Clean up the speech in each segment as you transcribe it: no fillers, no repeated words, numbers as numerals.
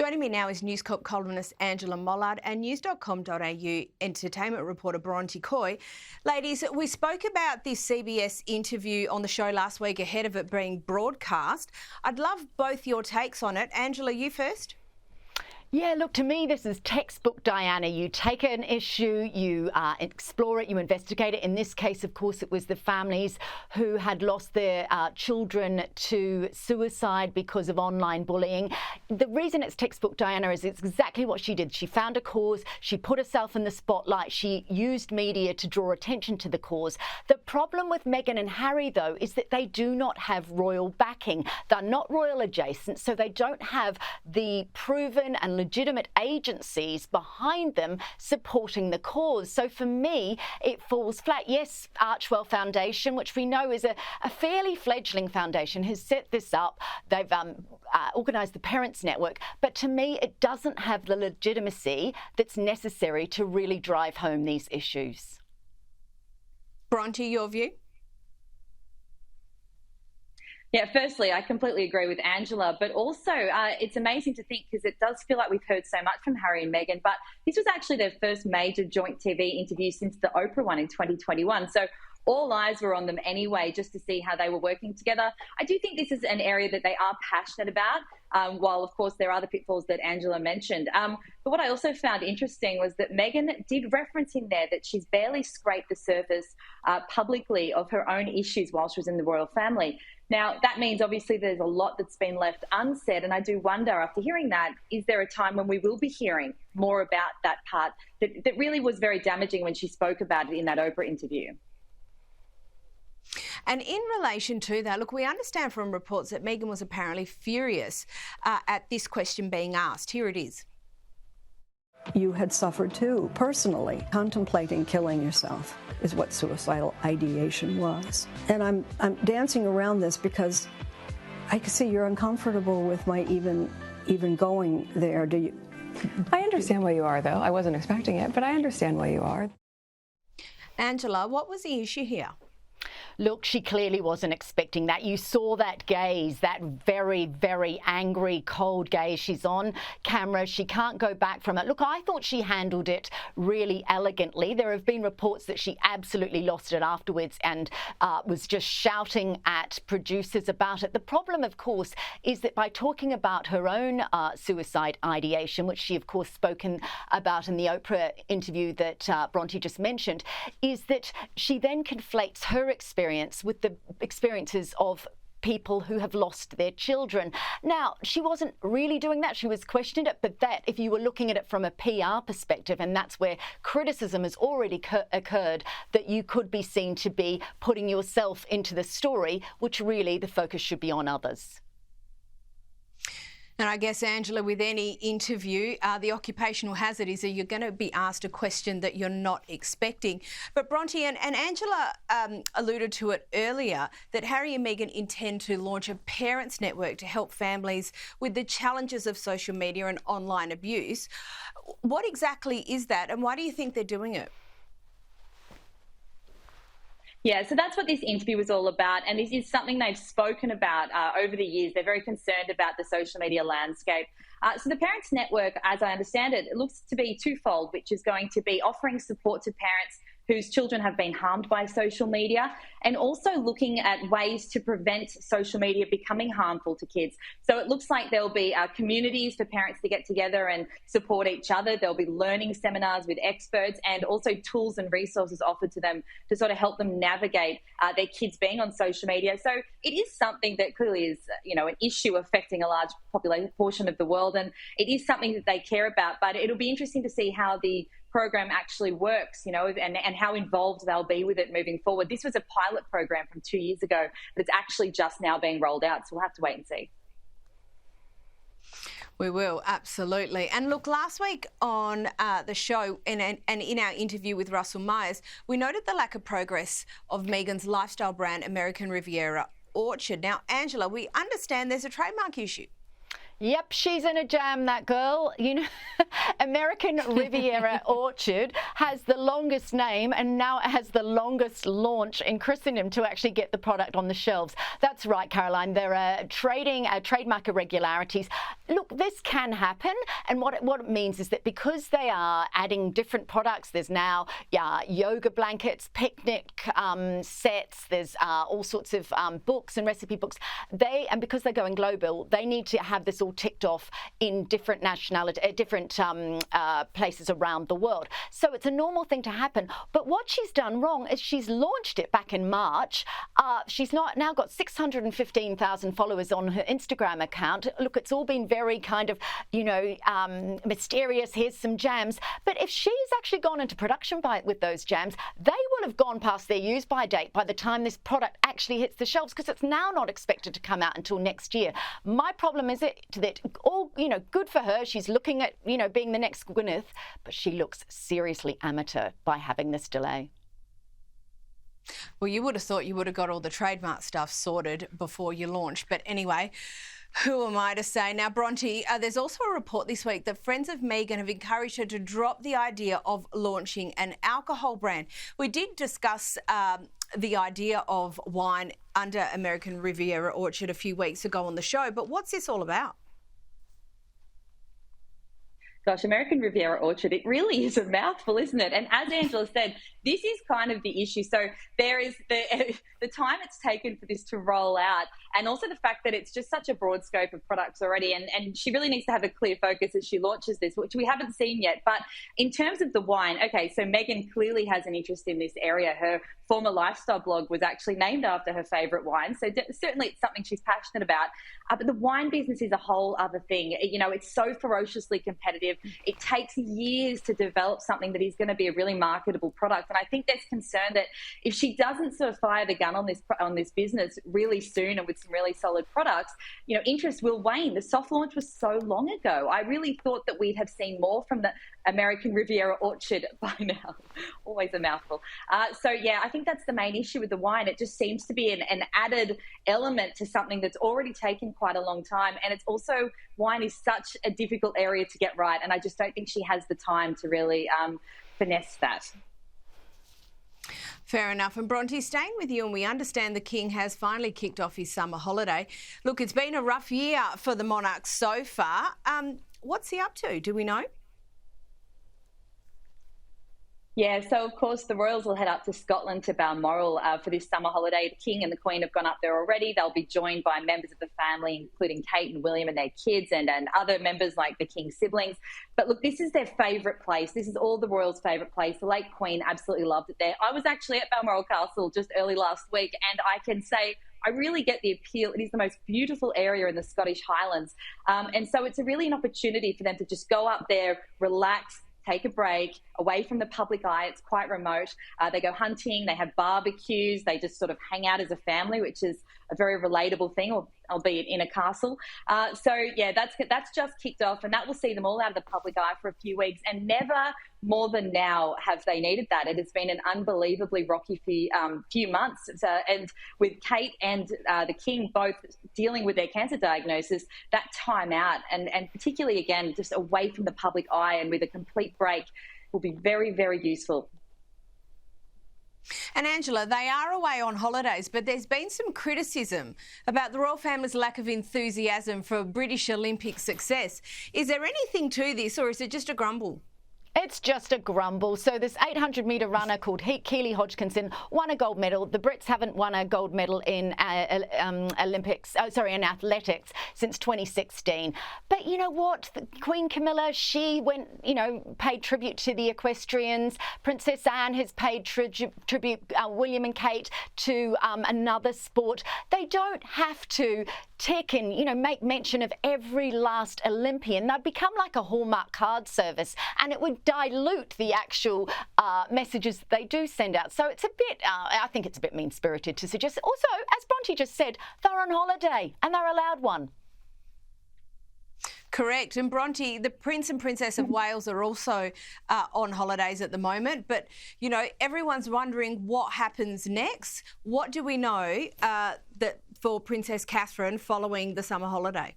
Joining me now is News Corp columnist Angela Mollard and news.com.au entertainment reporter Bronte Coy. Ladies, we spoke about this CBS interview on the show last week ahead of it being broadcast. I'd love both your takes on it. Angela, you first. Yeah, look, to me, this is textbook Diana. You take an issue, you explore it, you investigate it. In this case, of course, it was the families who had lost their children to suicide because of online bullying. The reason it's textbook Diana is it's exactly what she did. She found a cause, she put herself in the spotlight, she used media to draw attention to the cause. The problem with Meghan and Harry, though, is that they do not have royal backing. They're not royal adjacent, so they don't have the proven and legitimate agencies behind them supporting the cause. So for me, it falls flat. Yes, Archwell Foundation, which we know is a fairly fledgling foundation, has set this up. They've organised the Parents Network. But to me, it doesn't have the legitimacy that's necessary to really drive home these issues. Bronte, your view? Yeah, firstly, I completely agree with Angela, but also it's amazing to think because it does feel like we've heard so much from Harry and Meghan, but this was actually their first major joint TV interview since the Oprah one in 2021. So all eyes were on them anyway, just to see how they were working together. I do think this is an area that they are passionate about, while, of course, there are the pitfalls that Angela mentioned. But what I also found interesting was that Meghan did reference in there that she's barely scraped the surface publicly of her own issues while she was in the royal family. Now, that means obviously there's a lot that's been left unsaid, and I do wonder, after hearing that, is there a time when we will be hearing more about that part that really was very damaging when she spoke about it in that Oprah interview? And in relation to that, look, we understand from reports that Meghan was apparently furious at this question being asked. Here it is. You had suffered too, personally. Contemplating killing yourself is what suicidal ideation was. And I'm dancing around this because I can see you're uncomfortable with my even going there. Do you? I understand why you are, though. I wasn't expecting it, but I understand why you are. Angela, what was the issue here? Look, she clearly wasn't expecting that. You saw that gaze, that very, very angry, cold gaze. She's on camera. She can't go back from it. Look, I thought she handled it really elegantly. There have been reports that she absolutely lost it afterwards and was just shouting at producers about it. The problem, of course, is that by talking about her own suicide ideation, which she, of course, spoken about in the Oprah interview that Bronte just mentioned, is that she then conflates her experience with the experiences of people who have lost their children. Now, she wasn't really doing that. She was questioning it, but that, if you were looking at it from a PR perspective, and that's where criticism has already occurred, that you could be seen to be putting yourself into the story, which really the focus should be on others. And I guess, Angela, with any interview, the occupational hazard is that you're going to be asked a question that you're not expecting. But Bronte and Angela alluded to it earlier, that Harry and Meghan intend to launch a parents network to help families with the challenges of social media and online abuse. What exactly is that, and why do you think they're doing it? Yeah, so that's what this interview was all about, and this is something they've spoken about over the years. They're very concerned about the social media landscape. So the Parents Network, as I understand it, it looks to be twofold, which is going to be offering support to parents whose children have been harmed by social media, and also looking at ways to prevent social media becoming harmful to kids. So it looks like there'll be communities for parents to get together and support each other. There'll be learning seminars with experts, and also tools and resources offered to them to sort of help them navigate their kids being on social media. So it is something that clearly is, an issue affecting a large portion of the world, and it is something that they care about. But it'll be interesting to see how the program actually works, and how involved they'll be with it moving forward. This was a pilot program from 2 years ago, but it's actually just now being rolled out, so we'll have to wait and see. We will, absolutely. And look, last week on the show and in our interview with Russell Myers, we noted the lack of progress of Meghan's lifestyle brand, American Riviera Orchard. Now, Angela, we understand there's a trademark issue. Yep, she's in a jam, that girl. You know, American Riviera Orchard has the longest name and now it has the longest launch in Christendom to actually get the product on the shelves. That's right, Caroline. There are trademark irregularities. Look, this can happen, and what it means is that because they are adding different products, there's now yoga blankets, picnic sets, there's all sorts of books and recipe books. And because they're going global, they need to have this all ticked off in different places around the world. So it's a normal thing to happen. But what she's done wrong is she's launched it back in March. She's now got 615,000 followers on her Instagram account. Look, it's all been very kind of, mysterious. Here's some jams. But if she's actually gone into production with those jams, they will have gone past their use-by date by the time this product actually hits the shelves, because it's now not expected to come out until next year. My problem is that all, good for her. She's looking at, being the next Gwyneth, but she looks seriously amateur by having this delay. Well, you would have thought you would have got all the trademark stuff sorted before you launched. But anyway, who am I to say? Now, Bronte, there's also a report this week that friends of Meghan have encouraged her to drop the idea of launching an alcohol brand. We did discuss the idea of wine under American Riviera Orchard a few weeks ago on the show, but what's this all about? Gosh, American Riviera Orchard, it really is a mouthful, isn't it? And as Angela said, this is kind of the issue. So there is the time it's taken for this to roll out, and also the fact that it's just such a broad scope of products already. And she really needs to have a clear focus as she launches this, which we haven't seen yet. But in terms of the wine, okay, so Meghan clearly has an interest in this area. Her former lifestyle blog was actually named after her favourite wine. So certainly it's something she's passionate about. But the wine business is a whole other thing. It's so ferociously competitive. It takes years to develop something that is going to be a really marketable product. And I think there's concern that if she doesn't sort of fire the gun on this business really soon and with some really solid products, interest will wane. The soft launch was so long ago. I really thought that we'd have seen more from the American Riviera Orchard by now. Always a mouthful. So I think that's the main issue with the wine. It just seems to be an added element to something that's already taken quite a long time. And it's also, wine is such a difficult area to get right. And I just don't think she has the time to really finesse that. Fair enough. And Bronte, staying with you, and we understand the King has finally kicked off his summer holiday. Look, it's been a rough year for the monarch so far. What's he up to? Do we know? Yeah, so of course the royals will head up to Scotland to Balmoral for this summer holiday. The King and the Queen have gone up there already. They'll be joined by members of the family, including Kate and William and their kids, and other members like the King's siblings. But look, this is their favourite place. This is all the royals' favourite place. The late Queen absolutely loved it there. I was actually at Balmoral Castle just early last week, and I can say I really get the appeal. It is the most beautiful area in the Scottish Highlands. And so it's really an opportunity for them to just go up there, relax, take a break, away from the public eye. It's quite remote. They go hunting, they have barbecues, they just sort of hang out as a family, which is a very relatable thing, albeit in a castle. That's just kicked off, and that will see them all out of the public eye for a few weeks, and never more than now have they needed that. It has been an unbelievably rocky few months, and with Kate and the King both dealing with their cancer diagnosis, that time out, and particularly, again, just away from the public eye and with a complete break will be very, very useful. And Angela, they are away on holidays, but there's been some criticism about the royal family's lack of enthusiasm for British Olympic success. Is there anything to this, or is it just a grumble? It's just a grumble. So this 800-metre runner called Keely Hodgkinson won a gold medal. The Brits haven't won a gold medal in in athletics since 2016. But you know what? Queen Camilla, she went, paid tribute to the equestrians. Princess Anne has paid tribute, William and Kate, to another sport. They don't have to tick and, make mention of every last Olympian. They'd become like a Hallmark card service, and it would dilute the actual messages they do send out. So it's a bit, I think it's a bit mean-spirited to suggest. Also, as Bronte just said, they're on holiday and they're allowed one. Correct. And Bronte, the Prince and Princess of Wales are also on holidays at the moment. But, everyone's wondering what happens next. What do we know that for Princess Catherine following the summer holiday?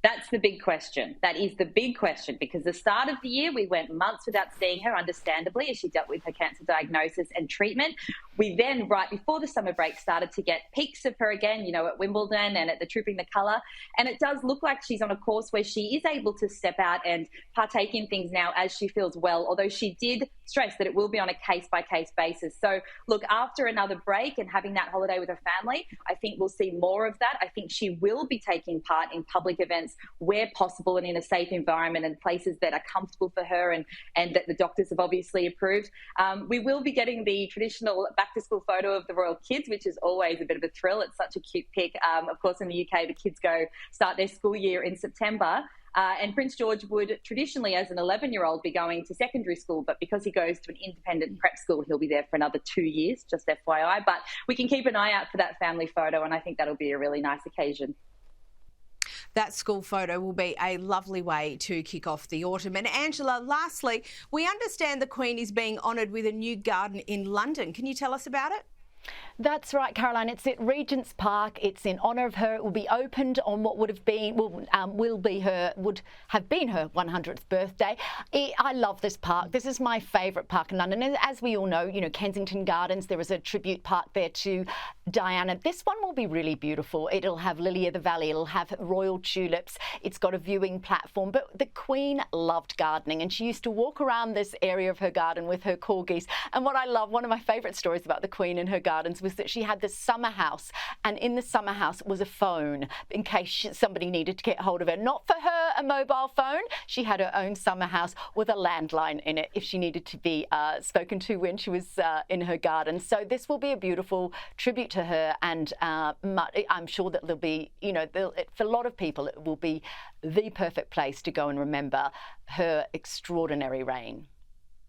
That's the big question. That is the big question, because the start of the year, we went months without seeing her, understandably, as she dealt with her cancer diagnosis and treatment. We then, right before the summer break, started to get peaks of her again, you know, at Wimbledon and at the Trooping the Colour. And it does look like she's on a course where she is able to step out and partake in things now as she feels well, although she did stress that it will be on a case-by-case basis. So, look, after another break and having that holiday with her family, I think we'll see more of that. I think she will be taking part in public events where possible and in a safe environment and places that are comfortable for her and that the doctors have obviously approved. We will be getting the traditional back-to-school photo of the royal kids, which is always a bit of a thrill. It's such a cute pic. Of course, in the UK, the kids start their school year in September. And Prince George would traditionally, as an 11-year-old, be going to secondary school, but because he goes to an independent prep school, he'll be there for another 2 years, just FYI. But we can keep an eye out for that family photo, and I think that'll be a really nice occasion. That school photo will be a lovely way to kick off the autumn. And Angela, lastly, we understand the Queen is being honoured with a new garden in London. Can you tell us about it? That's right, Caroline. It's at Regent's Park. It's in honour of her. It will be opened on what would have been her 100th birthday. I love this park. This is my favourite park in London. And as we all know, you know, Kensington Gardens, there is a tribute park there to Diana. This one will be really beautiful. It'll have Lily of the Valley. It'll have royal tulips. It's got a viewing platform. But the Queen loved gardening, and she used to walk around this area of her garden with her corgis. And what I love, one of my favourite stories about the Queen and her gardens was that she had this summer house, and in the summer house was a phone in case somebody needed to get hold of her. Not for her a mobile phone. She had her own summer house with a landline in it if she needed to be spoken to when she was in her garden. So this will be a beautiful tribute to her, and I'm sure that there'll be, you know, for a lot of people, it will be the perfect place to go and remember her extraordinary reign.